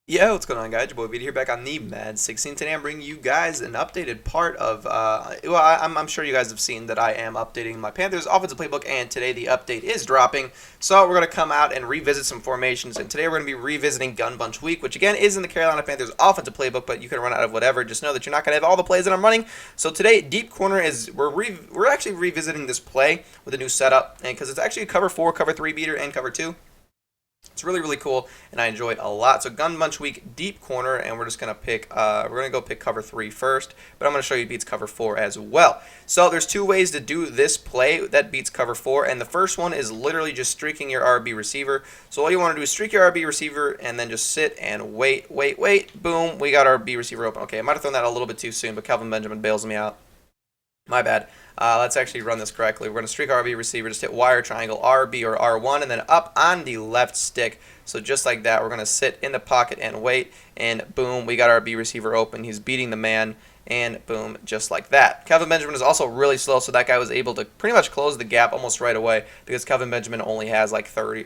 Yo, what's going on, guys? Your boy Vita here, back on the Mad 16. Today I'm bringing you guys an updated part of, I'm sure you guys have seen that I am updating my Panthers offensive playbook, and today the update is dropping. So we're going to come out and revisit some formations, and today we're going to be revisiting Gun Bunch Week, which again is in the Carolina Panthers offensive playbook, but you can run out of whatever. Just know that you're not going to have all the plays that I'm running. So today, deep corner is, we're actually revisiting this play with a new setup, and because it's actually a cover 4, cover 3 beater, and cover 2. It's really, really cool, and I enjoy it a lot. So Gun Bunch Week, deep corner, and we're just going to we're going to go pick cover 3 first, but I'm going to show you beats cover 4 as well. So there's two ways to do this play that beats cover 4, and the first one is literally just streaking your RB receiver. So all you want to do is streak your RB receiver, and then just sit and wait, boom, we got our RB receiver open. Okay, I might have thrown that a little bit too soon, but Kelvin Benjamin bails me out. My bad. Let's actually run this correctly. We're going to streak RB receiver, just hit Y or triangle RB or R1, and then up on the left stick. So just like that, we're going to sit in the pocket and wait, and boom, we got our RB receiver open. He's beating the man, and boom, just like that. Kelvin Benjamin is also really slow, so that guy was able to pretty much close the gap almost right away because Kelvin Benjamin only has like 30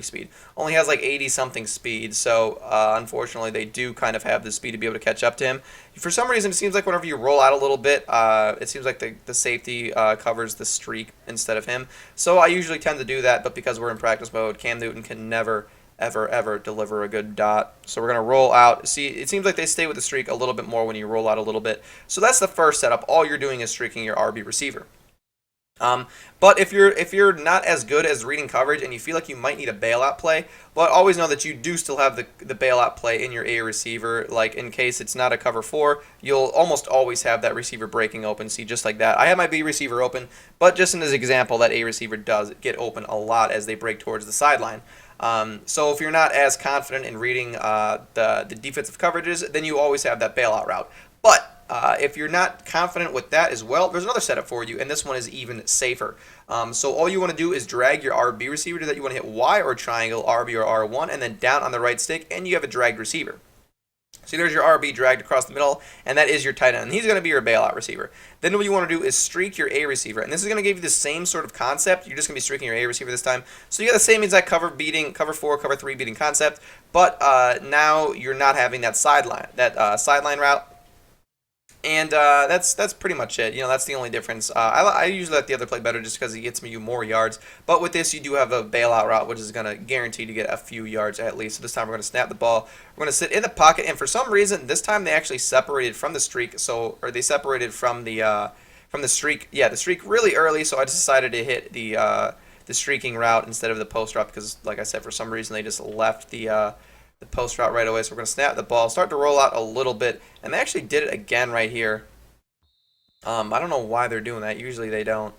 speed, only has like 80 something speed. So unfortunately, they do kind of have the speed to be able to catch up to him. For some reason, it seems like whenever you roll out a little bit, it seems like the safety covers the streak instead of him. So I usually tend to do that, but because we're in practice mode, Cam Newton can never ever deliver a good dot. So we're going to roll out. See, it seems like they stay with the streak a little bit more when you roll out a little bit. So that's the first setup. All you're doing is streaking your RB receiver. But if you're not as good as reading coverage and you feel like you might need a bailout play, well, always know that you do still have the bailout play in your A receiver. Like in case it's not a cover 4, you'll almost always have that receiver breaking open. See, just like that. I have my B receiver open, but just in this example, that A receiver does get open a lot as they break towards the sideline. So if you're not as confident in reading the defensive coverages, then you always have that bailout route. But if you're not confident with that as well, there's another setup for you, and this one is even safer. So all you want to do is drag your RB receiver to that. You want to hit Y or triangle, RB or R1, and then down on the right stick, and you have a dragged receiver. So there's your RB dragged across the middle, and that is your tight end. And he's going to be your bailout receiver. Then what you want to do is streak your A receiver, and this is going to give you the same sort of concept. You're just going to be streaking your A receiver this time. So you got the same exact cover 4, cover 3 beating concept, but now you're not having that sideline route. And that's pretty much it. You know, that's the only difference. I usually like the other play better just because it gets me more yards. But with this, you do have a bailout route, which is going to guarantee to get a few yards at least. So this time we're going to snap the ball. We're going to sit in the pocket. And for some reason, this time they actually separated from the streak. Or they separated from the streak. Yeah, the streak really early. So I just decided to hit the streaking route instead of the post route because, like I said, for some reason they just left the post route right away. So we're going to snap the ball, start to roll out a little bit, and they actually did it again right here. I don't know why they're doing that. Usually they don't.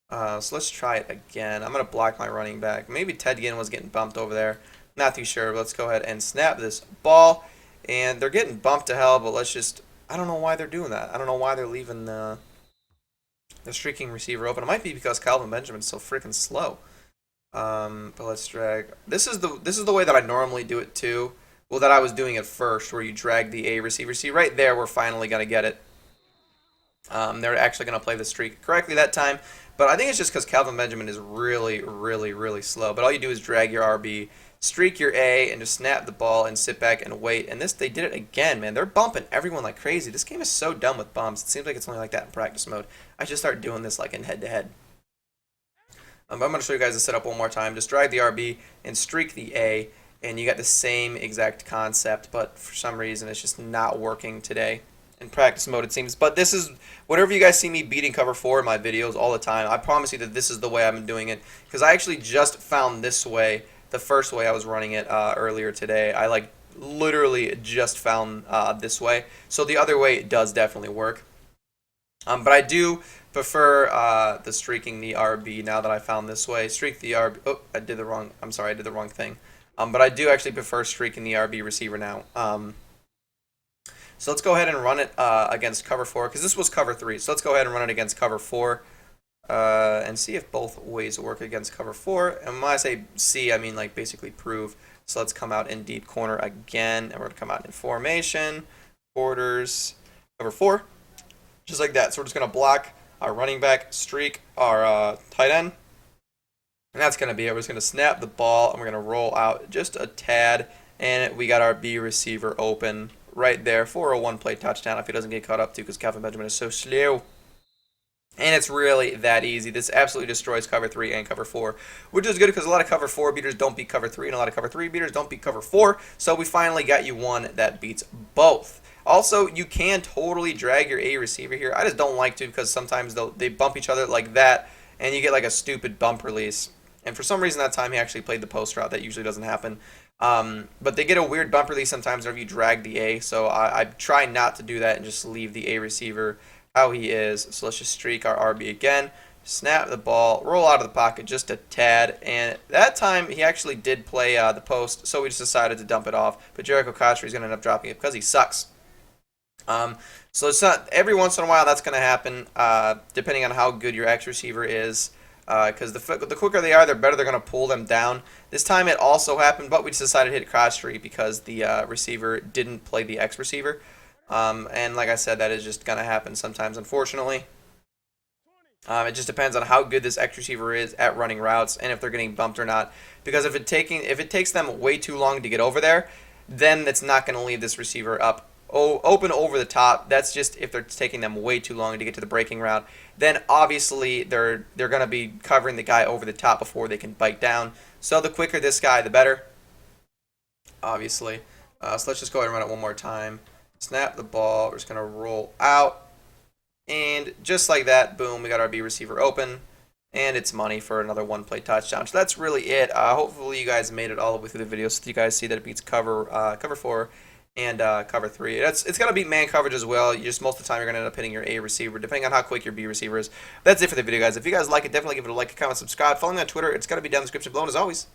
So let's try it again. I'm going to block my running back. Maybe Ted Ginn was getting bumped over there. Not too sure. But let's go ahead and snap this ball. And they're getting bumped to hell, but I don't know why they're doing that. I don't know why they're leaving the streaking receiver open. It might be because Calvin Benjamin's so freaking slow. But let's drag. This is the way that I normally do it too. Well, that I was doing it first, where you drag the A receiver. See, right there, we're finally gonna get it. They're actually gonna play the streak correctly that time. But I think it's just because Calvin Benjamin is really slow. But all you do is drag your RB, streak your A, and just snap the ball and sit back and wait. And they did it again, man. They're bumping everyone like crazy. This game is so dumb with bumps. It seems like it's only like that in practice mode. I should start doing this like in head-to-head. I'm going to show you guys the setup one more time. Just drag the RB and streak the A, and you got the same exact concept, but for some reason it's just not working today in practice mode, it seems. But this is, whenever you guys see me beating cover 4 in my videos all the time, I promise you that this is the way I've been doing it, because I actually just found this way, the first way I was running it earlier today. I literally just found this way, so the other way does definitely work. But I do prefer the streaking the RB now that I found this way. Streak the RB. Oh, I'm sorry, I did the wrong thing. But I do actually prefer streaking the RB receiver now. So let's go ahead and run it against cover 4, because this was cover 3. So let's go ahead and run it against cover 4 and see if both ways work against cover 4. And when I say see, I mean like basically prove. So let's come out in deep corner again, and we're going to come out in formation, quarters, cover 4. Just like that. So we're just going to block our running back, streak our tight end. And that's going to be it. We're just going to snap the ball, and we're going to roll out just a tad. And we got our B receiver open right there for a one-play touchdown if he doesn't get caught up to because Calvin Benjamin is so slow. And it's really that easy. This absolutely destroys cover 3 and cover 4, which is good because a lot of cover 4 beaters don't beat cover 3, and a lot of cover 3 beaters don't beat cover 4. So we finally got you one that beats both. Also, you can totally drag your A receiver here. I just don't like to because sometimes they bump each other like that, and you get like a stupid bump release. And for some reason that time he actually played the post route. That usually doesn't happen. But they get a weird bump release sometimes whenever you drag the A. So I try not to do that and just leave the A receiver how he is. So let's just streak our RB again. Snap the ball, roll out of the pocket just a tad, and that time he actually did play the post, so we just decided to dump it off. But Jericho Cotchery is going to end up dropping it because he sucks. So it's not every once in a while that's going to happen, depending on how good your X receiver is. Because the quicker they are, the better they're going to pull them down. This time it also happened, but we just decided to hit Cotchery because the receiver didn't play the X receiver. And like I said, that is just going to happen sometimes, unfortunately. It just depends on how good this X receiver is at running routes and if they're getting bumped or not. Because if it takes them way too long to get over there, then it's not going to leave this receiver up open over the top. That's just if they're taking them way too long to get to the breaking route. Then obviously they're going to be covering the guy over the top before they can bite down. So the quicker this guy, the better. Obviously. So let's just go ahead and run it one more time. Snap the ball. We're just going to roll out. And just like that, boom, we got our B receiver open. And it's money for another one-play touchdown. So that's really it. Hopefully you guys made it all the way through the video so you guys see that it beats cover 4 and cover 3. It's going to beat man coverage as well. You just most of the time you're going to end up hitting your A receiver, depending on how quick your B receiver is. That's it for the video, guys. If you guys like it, definitely give it a like, a comment, subscribe. Follow me on Twitter. It's going to be down in the description below. And as always,